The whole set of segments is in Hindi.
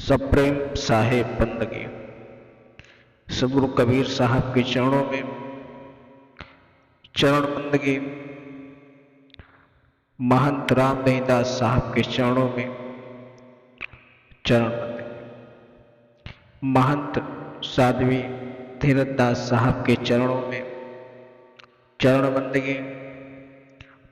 सप्रेम साहेब बंदगी। सदगुरु कबीर साहब के चरणों में चरण बंदगी। महंत रामदेव दास साहब के चरणों में चरण बंदगी। महंत साध्वी धीरज दास साहब के चरणों में चरण बंदगी।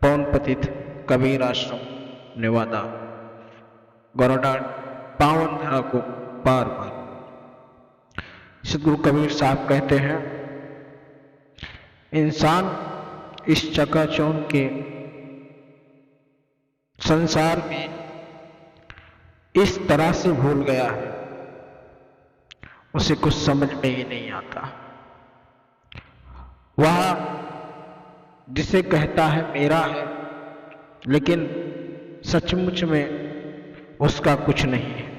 पवन पतित कबीर आश्रम नेवादा गोरडाट पावन धरा को पार पार। सदगुरु कबीर साहब कहते हैं, इंसान इस चकाचौंध के संसार में इस तरह से भूल गया है, उसे कुछ समझ में ही नहीं आता। वह जिसे कहता है मेरा है, लेकिन सचमुच में उसका कुछ नहीं है।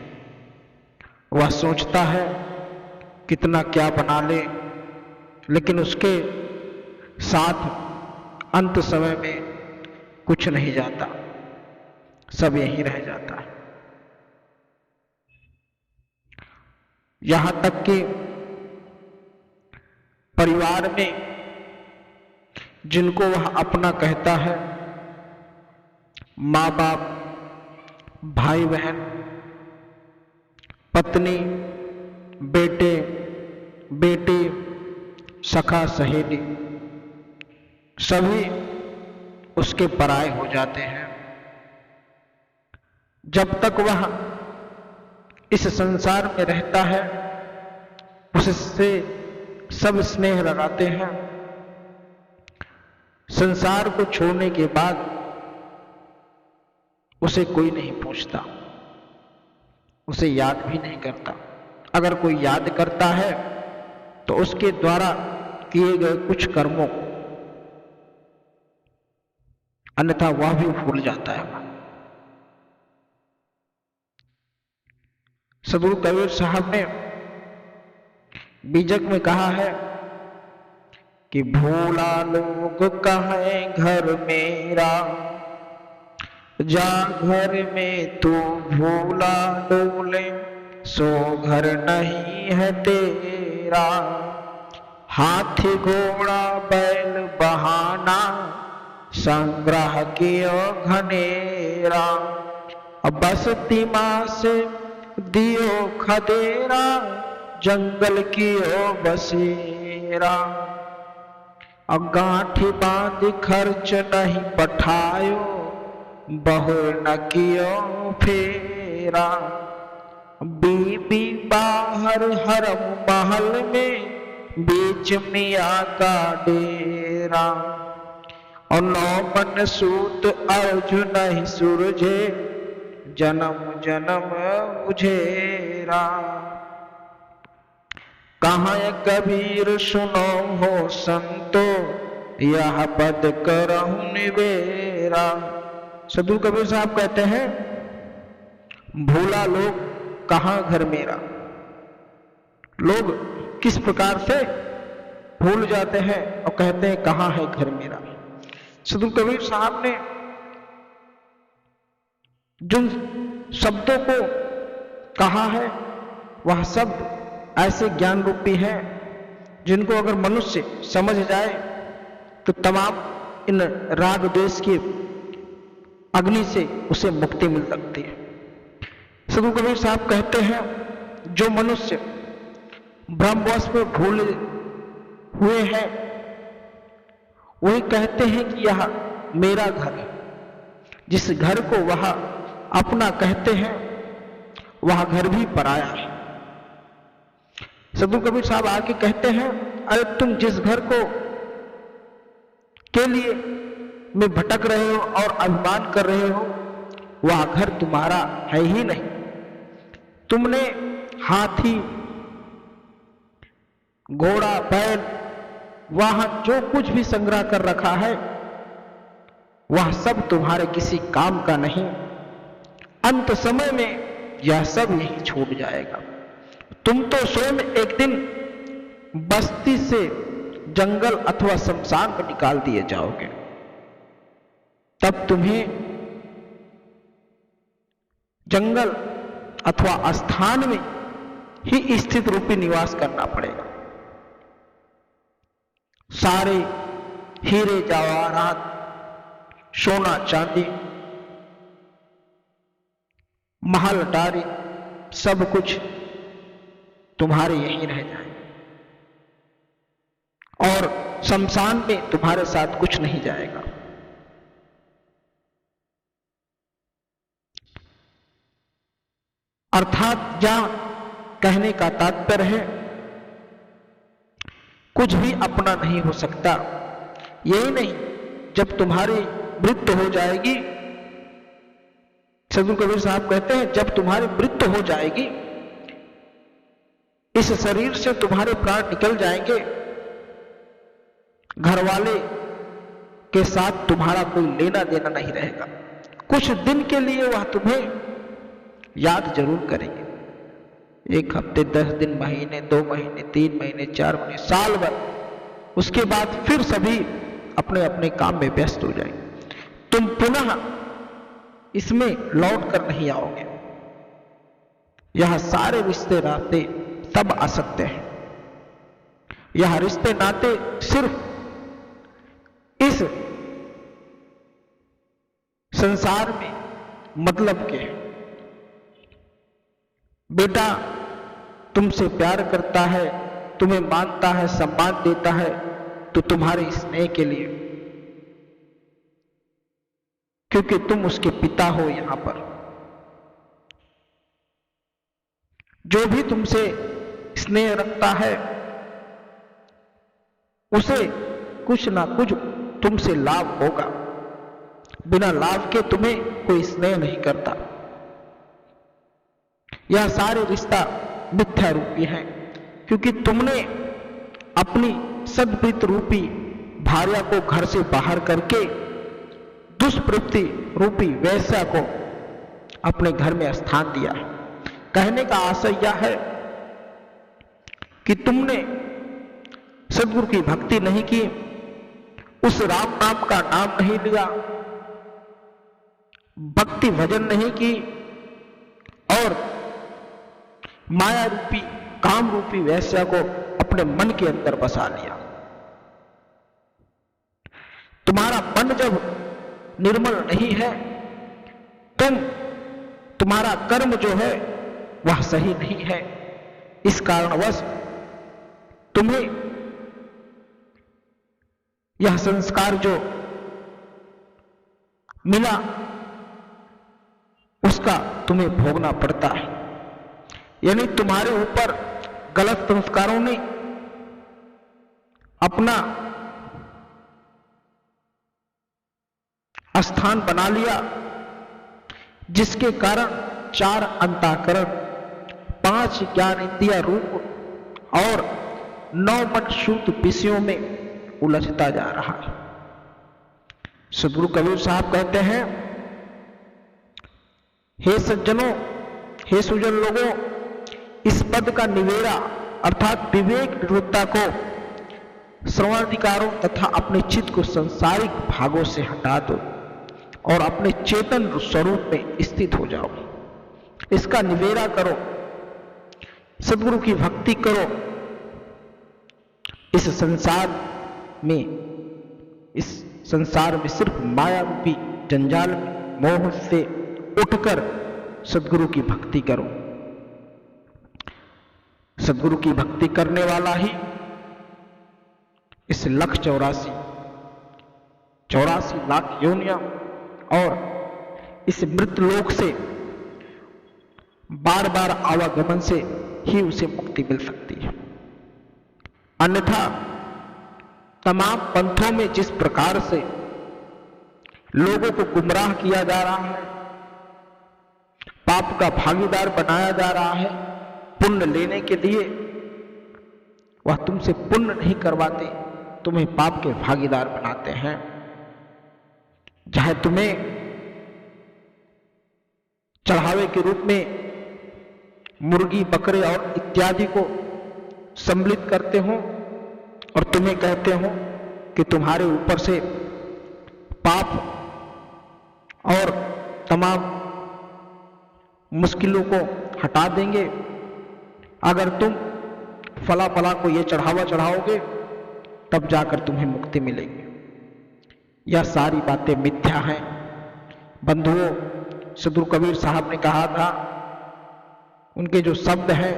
वह सोचता है कितना क्या बना ले, लेकिन उसके साथ अंत समय में कुछ नहीं जाता, सब यहीं रह जाता है। यहां तक कि परिवार में जिनको वह अपना कहता है, माँ बाप, भाई बहन, पत्नी, बेटे बेटी, सखा सहेली, सभी उसके पराये हो जाते हैं। जब तक वह इस संसार में रहता है, उससे सब स्नेह लगाते हैं। संसार को छोड़ने के बाद उसे कोई नहीं पूछता, उसे याद भी नहीं करता। अगर कोई याद करता है तो उसके द्वारा किए गए कुछ कर्मों को, अन्यथा वह भी भूल जाता है। सदगुरु कबीर साहब ने बीजक में कहा है कि भूला लोग कहे घर मेरा, जा घर में तू भूला डोले, सो घर नहीं है तेरा। हाथी घोड़ा बैल बहाना, संग्रह कियो घनेरा। बसती माँ से दियो खदेरा, जंगल कियो बसेरा। गांठी बांध खर्च नहीं पठायो, बहु न कियो फेरा। बीबी बाहर हरम महल में, बीच मियाँ का डेरा। और नौ मन सूत अर्जुन नहीं सूरझे, जन्म जन्म मुझेरा। कहाँ कबीर सुनो हो संतो, यह पद करहु निवेरा। सदगुरु कबीर साहब कहते हैं, भूला लोग कहाँ घर मेरा। लोग किस प्रकार से भूल जाते हैं और कहते हैं कहाँ है घर मेरा। सदगुरु कबीर साहब ने जिन शब्दों को कहा है, वह शब्द ऐसे ज्ञान रूपी है जिनको अगर मनुष्य समझ जाए तो तमाम इन राग द्वेष की अग्नि से उसे मुक्ति मिल सकती है। सदगुरु कबीर साहब कहते हैं, जो मनुष्य ब्रह्मवश में भूल हुए हैं, वही कहते हैं कि यह मेरा घर है। जिस घर को वह अपना कहते हैं, वह घर भी पराया है। सदगुरु कबीर साहब आके कहते हैं, अरे तुम जिस घर को के लिए में भटक रहे हो और अभिमान कर रहे हो, वह घर तुम्हारा है ही नहीं। तुमने हाथी, घोड़ा, बैल, वाहन जो कुछ भी संग्रह कर रखा है, वह सब तुम्हारे किसी काम का नहीं। अंत समय में यह सब यही छूट जाएगा। तुम तो स्वयं एक दिन बस्ती से जंगल अथवा शमशान में निकाल दिए जाओगे। तब तुम्हें जंगल अथवा स्थान में ही स्थित रूपी निवास करना पड़ेगा। सारे हीरे जवाहरात, सोना चांदी, महल अटारी, सब कुछ तुम्हारे यहीं रह जाए और शमशान में तुम्हारे साथ कुछ नहीं जाएगा। अर्थात यह कहने का तात्पर्य है कुछ भी अपना नहीं हो सकता। यही नहीं, जब तुम्हारी मृत्यु हो जाएगी, सदगुरु कबीर साहब कहते हैं जब तुम्हारी मृत्यु हो जाएगी, इस शरीर से तुम्हारे प्राण निकल जाएंगे, घर वाले के साथ तुम्हारा कोई लेना देना नहीं रहेगा। कुछ दिन के लिए वह तुम्हें याद जरूर करेंगे, 1 हफ्ते, 10 दिन, महीने, 2 महीने, 3 महीने, 4 महीने, साल भर। उसके बाद फिर सभी अपने अपने काम में व्यस्त हो जाएंगे। तुम पुनः इसमें लौट कर नहीं आओगे। यह सारे रिश्ते नाते तब आ सकते हैं, यह रिश्ते नाते सिर्फ इस संसार में मतलब के हैं। बेटा तुमसे प्यार करता है, तुम्हें मानता है, सम्मान देता है, तो तुम्हारे स्नेह के लिए, क्योंकि तुम उसके पिता हो। यहां पर जो भी तुमसे स्नेह रखता है उसे कुछ ना कुछ तुमसे लाभ होगा। बिना लाभ के तुम्हें कोई स्नेह नहीं करता। यह सारे रिश्ता मिथ्या रूपी हैं, क्योंकि तुमने अपनी सद्वृत्ति रूपी भार्या को घर से बाहर करके दुष्प्रवृत्ति रूपी वैश्या को अपने घर में स्थान दिया है। कहने का आशय यह है कि तुमने सद्गुरु की भक्ति नहीं की, उस राम नाम का नाम नहीं लिया, भक्ति भजन नहीं की और माया रूपी, काम रूपी वैश्या को अपने मन के अंदर बसा लिया। तुम्हारा मन जब निर्मल नहीं है, तुम्हारा कर्म जो है वह सही नहीं है। इस कारणवश तुम्हें यह संस्कार जो मिला उसका तुम्हें भोगना पड़ता है। यानी तुम्हारे ऊपर गलत संस्कारों ने अपना स्थान बना लिया, जिसके कारण 4 अंतःकरण, 5 ज्ञान इंद्रिय रूप और 9 मन शुद्ध विषयों में उलझता जा रहा है। सदगुरु कबीर साहब कहते हैं, हे सज्जनों, हे सुजन लोगों, इस पद का निवेड़ा अर्थात विवेक निरुद्धता को, श्रवणाधिकारों तथा अपने चित्त को संसारिक भागों से हटा दो और अपने चेतन स्वरूप में स्थित हो जाओ। इसका निवेड़ा करो, सद्गुरु की भक्ति करो। इस संसार में सिर्फ माया रूपी जंजाल में मोह से उठकर सद्गुरु की भक्ति करो। सद्गुरु की भक्ति करने वाला ही इस 1,84 लाख योनियां और इस मृत लोक से बार बार आवागमन से ही उसे मुक्ति मिल सकती है। अन्यथा तमाम पंथों में जिस प्रकार से लोगों को गुमराह किया जा रहा है, पाप का भागीदार बनाया जा रहा है पुण्य लेने के लिए, वह तुमसे पुण्य नहीं करवाते, तुम्हें पाप के भागीदार बनाते हैं। चाहे तुम्हें चढ़ावे के रूप में मुर्गी, बकरे और इत्यादि को सम्मिलित करते हो और तुम्हें कहते हो कि तुम्हारे ऊपर से पाप और तमाम मुश्किलों को हटा देंगे। अगर तुम फला फला को ये चढ़ावा चढ़ाओगे तब जाकर तुम्हें मुक्ति मिलेगी। यह सारी बातें मिथ्या हैं। बंधुओं, सदगुरु कबीर साहब ने कहा था, उनके जो शब्द हैं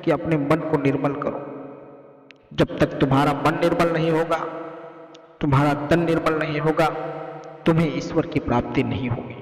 कि अपने मन को निर्मल करो। जब तक तुम्हारा मन निर्मल नहीं होगा, तुम्हारा तन निर्मल नहीं होगा, तुम्हें ईश्वर की प्राप्ति नहीं होगी।